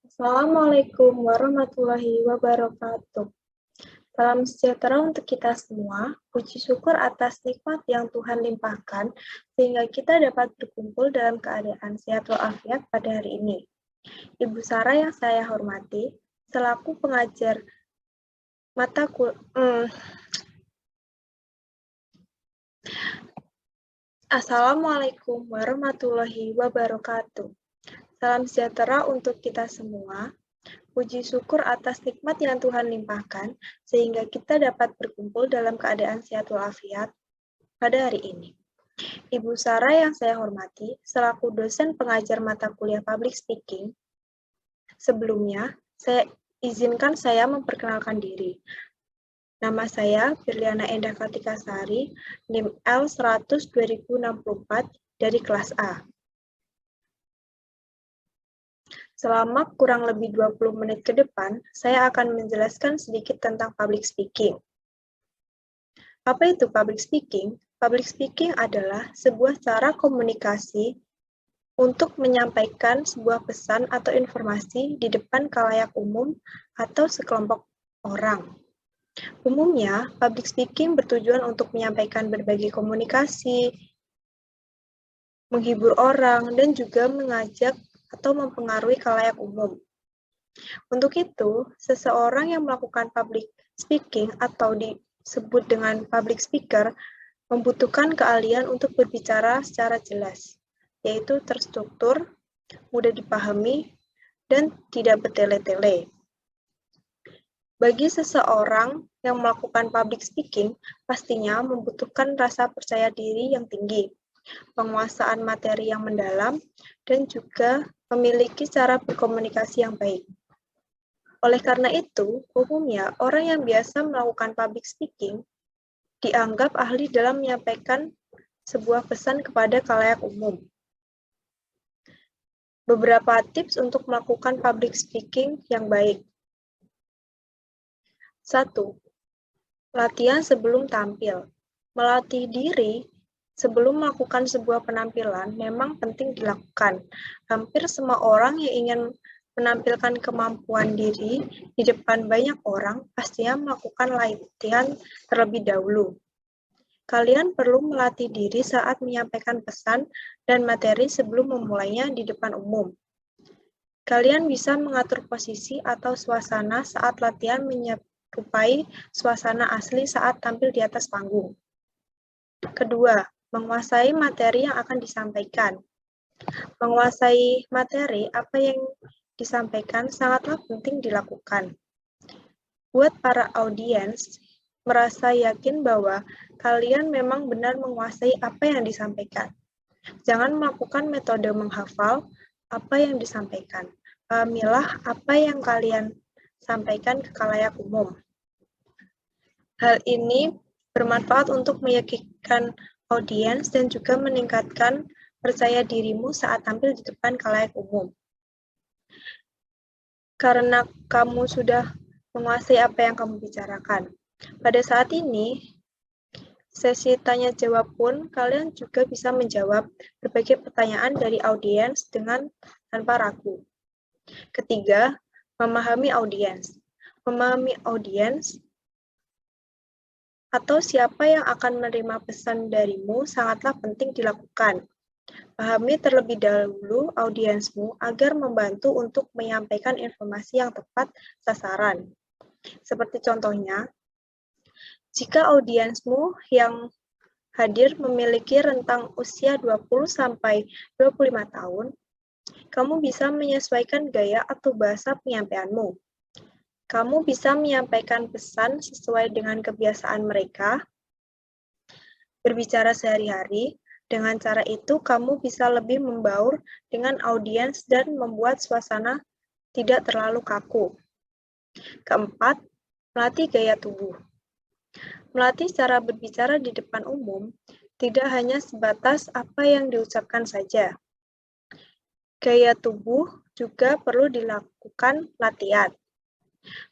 Assalamualaikum warahmatullahi wabarakatuh. Salam sejahtera untuk kita semua. Puji syukur atas nikmat yang Tuhan limpahkan, sehingga kita dapat berkumpul dalam keadaan sehat walafiat pada hari ini. Ibu Sarah yang saya hormati, selaku pengajar mata Assalamualaikum warahmatullahi wabarakatuh. Salam sejahtera untuk kita semua. Puji syukur atas nikmat yang Tuhan limpahkan, sehingga kita dapat berkumpul dalam keadaan sehat walafiat pada hari ini. Ibu Sarah yang saya hormati, selaku dosen pengajar mata kuliah Public Speaking, sebelumnya izinkan saya memperkenalkan diri. Nama saya Firliana Endah Kartika Sari, NIM L100-2064 dari kelas A. Selama kurang lebih 20 menit ke depan, saya akan menjelaskan sedikit tentang public speaking. Apa itu public speaking? Public speaking adalah sebuah cara komunikasi untuk menyampaikan sebuah pesan atau informasi di depan khalayak umum atau sekelompok orang. Umumnya, public speaking bertujuan untuk menyampaikan berbagai komunikasi, menghibur orang, dan juga mengajak atau mempengaruhi khalayak umum. Untuk itu, seseorang yang melakukan public speaking atau disebut dengan public speaker membutuhkan keahlian untuk berbicara secara jelas, yaitu terstruktur, mudah dipahami, dan tidak bertele-tele. Bagi seseorang yang melakukan public speaking, pastinya membutuhkan rasa percaya diri yang tinggi, penguasaan materi yang mendalam, dan juga memiliki cara berkomunikasi yang baik. Oleh karena itu, umumnya orang yang biasa melakukan public speaking dianggap ahli dalam menyampaikan sebuah pesan kepada khalayak umum. Beberapa tips untuk melakukan public speaking yang baik. 1. Latihan sebelum tampil. Melatih diri sebelum melakukan sebuah penampilan memang penting dilakukan. Hampir semua orang yang ingin menampilkan kemampuan diri di depan banyak orang pastinya melakukan latihan terlebih dahulu. Kalian perlu melatih diri saat menyampaikan pesan dan materi sebelum memulainya di depan umum. Kalian bisa mengatur posisi atau suasana saat latihan menyerupai suasana asli saat tampil di atas panggung. Kedua, menguasai materi yang akan disampaikan. Menguasai materi apa yang disampaikan sangatlah penting dilakukan. Buat para audiens, merasa yakin bahwa kalian memang benar menguasai apa yang disampaikan. Jangan melakukan metode menghafal apa yang disampaikan. Pahamilah apa yang kalian sampaikan ke khalayak umum. Hal ini bermanfaat untuk meyakinkan audiens dan juga meningkatkan percaya dirimu saat tampil di depan khalayak umum. Karena kamu sudah menguasai apa yang kamu bicarakan. Pada saat ini, sesi tanya jawab pun kalian juga bisa menjawab berbagai pertanyaan dari audiens tanpa ragu. Ketiga, memahami audiens. Memahami audiens atau siapa yang akan menerima pesan darimu sangatlah penting dilakukan. Pahami terlebih dahulu audiensmu agar membantu untuk menyampaikan informasi yang tepat sasaran. Seperti contohnya, jika audiensmu yang hadir memiliki rentang usia 20-25 tahun, kamu bisa menyesuaikan gaya atau bahasa penyampaianmu. Kamu bisa menyampaikan pesan sesuai dengan kebiasaan mereka, berbicara sehari-hari. Dengan cara itu, kamu bisa lebih membaur dengan audiens dan membuat suasana tidak terlalu kaku. Keempat, melatih gaya tubuh. Melatih cara berbicara di depan umum tidak hanya sebatas apa yang diucapkan saja. Gaya tubuh juga perlu dilakukan latihan.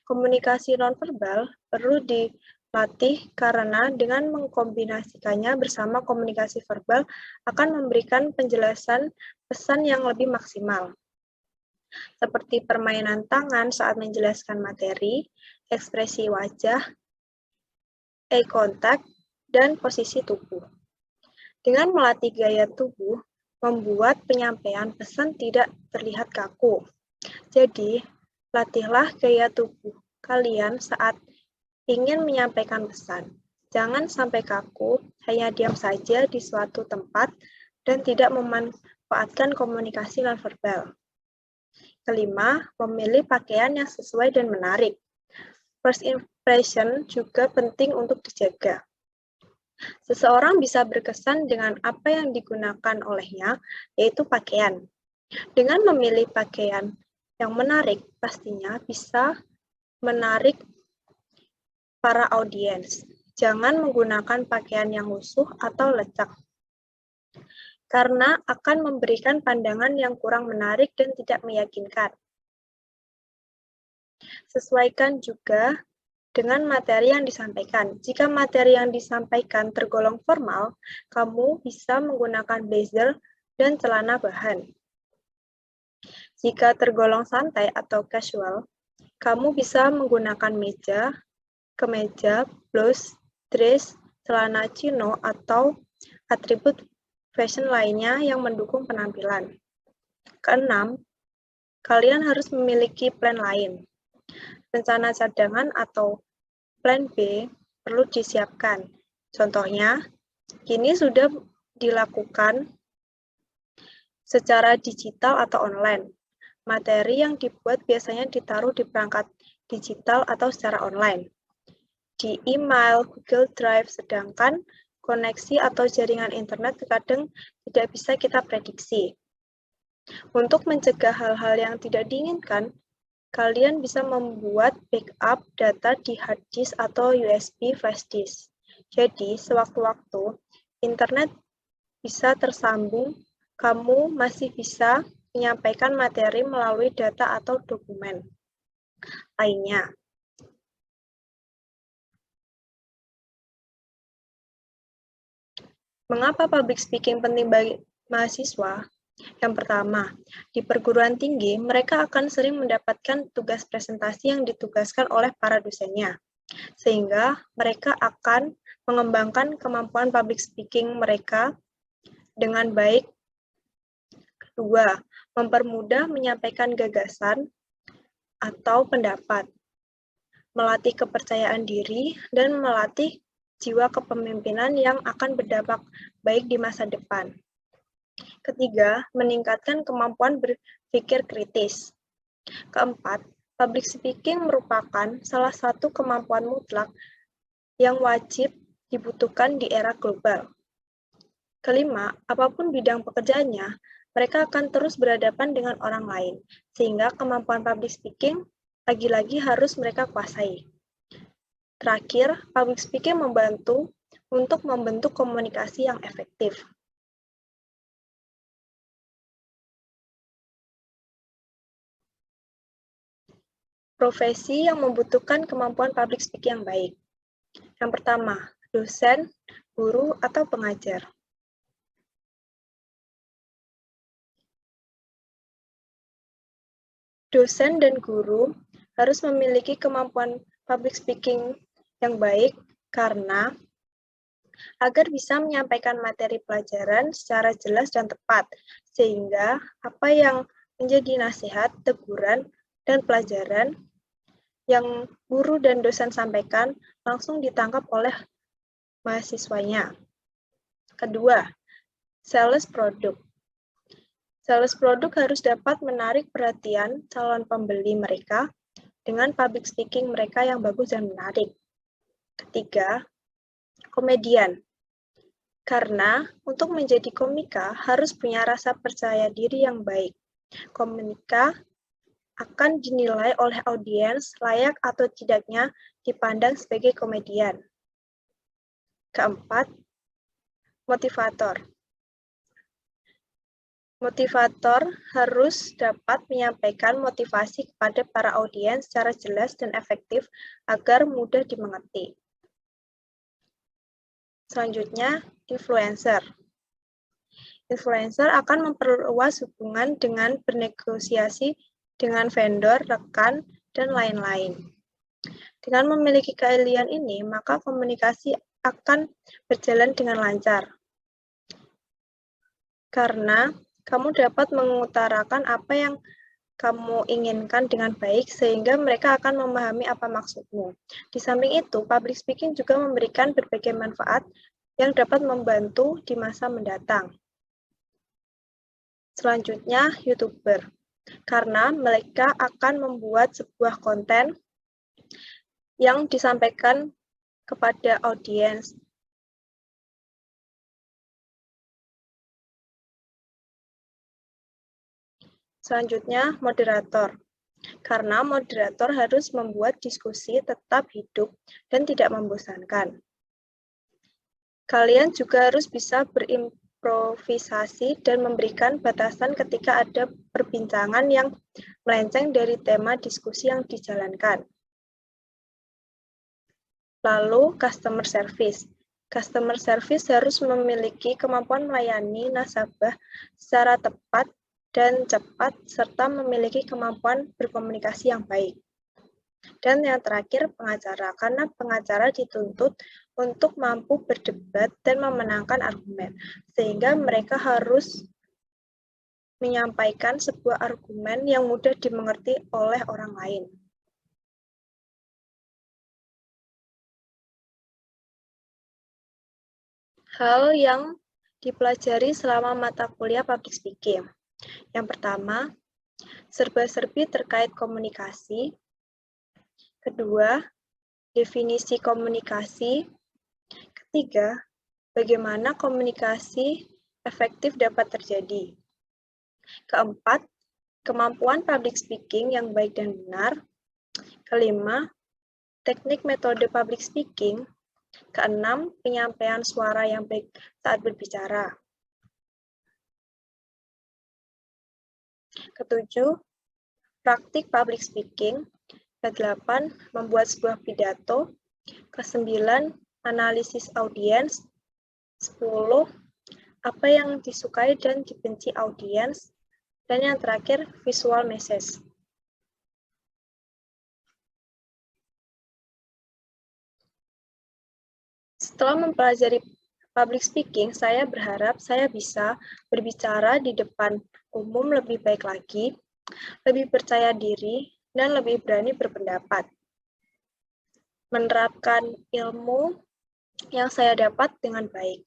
Komunikasi nonverbal perlu dilatih karena dengan mengkombinasikannya bersama komunikasi verbal akan memberikan penjelasan pesan yang lebih maksimal. seperti permainan tangan saat menjelaskan materi, ekspresi wajah, eye contact, dan posisi tubuh. Dengan melatih gaya tubuh, membuat penyampaian pesan tidak terlihat kaku. Jadi, latihlah gaya tubuh kalian saat ingin menyampaikan pesan. Jangan sampai kaku, hanya diam saja di suatu tempat dan tidak memanfaatkan komunikasi nonverbal. Kelima, memilih pakaian yang sesuai dan menarik. First impression juga penting untuk dijaga. Seseorang bisa berkesan dengan apa yang digunakan olehnya, yaitu pakaian. Dengan memilih pakaian yang menarik, pastinya bisa menarik para audiens. Jangan menggunakan pakaian yang lusuh atau lecek, karena akan memberikan pandangan yang kurang menarik dan tidak meyakinkan. Sesuaikan juga dengan materi yang disampaikan. Jika materi yang disampaikan tergolong formal, kamu bisa menggunakan blazer dan celana bahan. Jika tergolong santai atau casual, kamu bisa menggunakan kemeja, blus, dress, celana chino, atau atribut fashion lainnya yang mendukung penampilan. Keenam, kalian harus memiliki plan lain. Rencana cadangan atau plan B perlu disiapkan. Contohnya, kini sudah dilakukan secara digital atau online. Materi yang dibuat biasanya ditaruh di perangkat digital atau secara online. Di email, Google Drive, sedangkan koneksi atau jaringan internet terkadang tidak bisa kita prediksi. Untuk mencegah hal-hal yang tidak diinginkan, kalian bisa membuat backup data di hard disk atau USB flash disk. Jadi, sewaktu-waktu internet bisa tersambung, kamu masih bisa menyampaikan materi melalui data atau dokumen lainnya. Mengapa public speaking penting bagi mahasiswa? Yang pertama, di perguruan tinggi, mereka akan sering mendapatkan tugas presentasi yang ditugaskan oleh para dosennya, sehingga mereka akan mengembangkan kemampuan public speaking mereka dengan baik. Kedua, mempermudah menyampaikan gagasan atau pendapat, melatih kepercayaan diri, dan melatih jiwa kepemimpinan yang akan berdampak baik di masa depan. Ketiga, meningkatkan kemampuan berpikir kritis. Keempat, public speaking merupakan salah satu kemampuan mutlak yang wajib dibutuhkan di era global. Kelima, apapun bidang pekerjaannya, mereka akan terus berhadapan dengan orang lain, sehingga kemampuan public speaking lagi-lagi harus mereka kuasai. Terakhir, public speaking membantu untuk membentuk komunikasi yang efektif. Profesi yang membutuhkan kemampuan public speaking yang baik. Yang pertama, dosen, guru, atau pengajar. Dosen dan guru harus memiliki kemampuan public speaking yang baik karena agar bisa menyampaikan materi pelajaran secara jelas dan tepat, sehingga apa yang menjadi nasihat, teguran, dan pelajaran yang guru dan dosen sampaikan langsung ditangkap oleh mahasiswanya. Kedua, sales produk. Sales produk harus dapat menarik perhatian calon pembeli mereka dengan public speaking mereka yang bagus dan menarik. Ketiga, komedian. Karena untuk menjadi komika harus punya rasa percaya diri yang baik. Komika akan dinilai oleh audiens layak atau tidaknya dipandang sebagai komedian. Keempat, motivator. Motivator harus dapat menyampaikan motivasi kepada para audiens secara jelas dan efektif agar mudah dimengerti. Selanjutnya, influencer. Influencer akan memperluas hubungan dengan bernegosiasi dengan vendor, rekan, dan lain-lain. Dengan memiliki keahlian ini, maka komunikasi akan berjalan dengan lancar. Karena kamu dapat mengutarakan apa yang kamu inginkan dengan baik, sehingga mereka akan memahami apa maksudmu. Di samping itu, public speaking juga memberikan berbagai manfaat yang dapat membantu di masa mendatang. Selanjutnya, YouTuber. Karena mereka akan membuat sebuah konten yang disampaikan kepada audiens. Selanjutnya, moderator. Karena moderator harus membuat diskusi tetap hidup dan tidak membosankan. Kalian juga harus bisa berimprovisasi dan memberikan batasan ketika ada perbincangan yang melenceng dari tema diskusi yang dijalankan. Lalu, customer service. Customer service harus memiliki kemampuan melayani nasabah secara tepat dan cepat, serta memiliki kemampuan berkomunikasi yang baik. Dan yang terakhir, pengacara, karena pengacara dituntut untuk mampu berdebat dan memenangkan argumen, sehingga mereka harus menyampaikan sebuah argumen yang mudah dimengerti oleh orang lain. Hal yang dipelajari selama mata kuliah public speaking. Yang pertama, serba-serbi terkait komunikasi. Kedua, definisi komunikasi. Ketiga, bagaimana komunikasi efektif dapat terjadi. Keempat, kemampuan public speaking yang baik dan benar. Kelima, teknik metode public speaking. Keenam, penyampaian suara yang baik saat berbicara. Ketujuh, praktik public speaking. Kedelapan, membuat sebuah pidato. Kesembilan, analisis audiens. 10, apa yang disukai dan dibenci audiens. Dan yang terakhir, visual message. Setelah mempelajari public speaking, saya berharap saya bisa berbicara di depan umum lebih baik lagi, lebih percaya diri, dan lebih berani berpendapat. Menerapkan ilmu yang saya dapat dengan baik,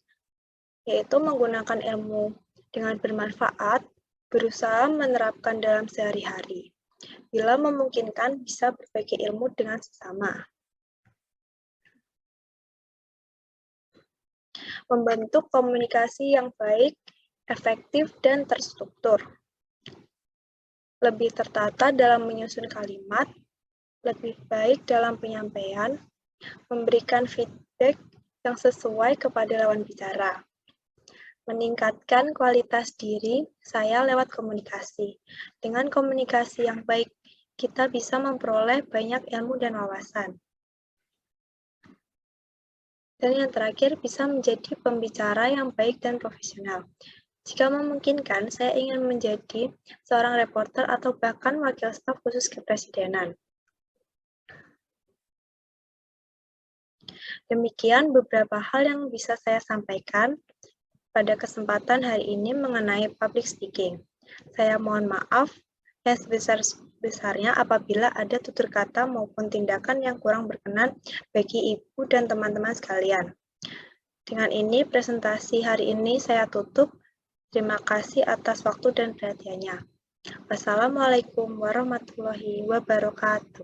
yaitu menggunakan ilmu dengan bermanfaat, berusaha menerapkan dalam sehari-hari. Bila memungkinkan, bisa berbagi ilmu dengan sesama. Membentuk komunikasi yang baik, efektif, dan terstruktur. Lebih tertata dalam menyusun kalimat, lebih baik dalam penyampaian, memberikan feedback yang sesuai kepada lawan bicara. Meningkatkan kualitas diri saya lewat komunikasi. Dengan komunikasi yang baik, kita bisa memperoleh banyak ilmu dan wawasan. Dan yang terakhir, bisa menjadi pembicara yang baik dan profesional. Jika memungkinkan, saya ingin menjadi seorang reporter atau bahkan wakil staf khusus kepresidenan. Demikian beberapa hal yang bisa saya sampaikan pada kesempatan hari ini mengenai public speaking. Saya mohon maaf yang sebesar-besarnya apabila ada tutur kata maupun tindakan yang kurang berkenan bagi Ibu dan teman-teman sekalian. Dengan ini, presentasi hari ini saya tutup. Terima kasih atas waktu dan perhatiannya. Wassalamualaikum warahmatullahi wabarakatuh.